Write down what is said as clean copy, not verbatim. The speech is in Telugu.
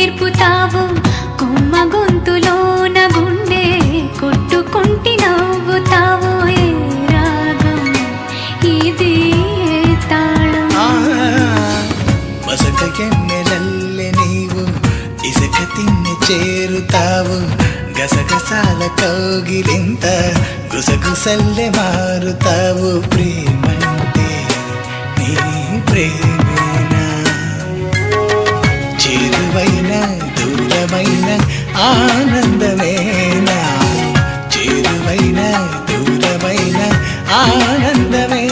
నేర్పుతావు కొమ్మ గొంతులోన గుండె కొట్టుకుంటి నవ్వుతావు ఏ రాగం ఇది తాళం మసక ఎమ్మెలల్లె నీవు ఇసుక తిన్ని చేరుతావు గసగసాల కౌగిలింత గుసగుసల్లె మారుతావు ప్రేమంటే నీ ప్రేమేనా చేరువైన దూరమైన ఆనందమేనా చేరువైన దూరమైన ఆనందమే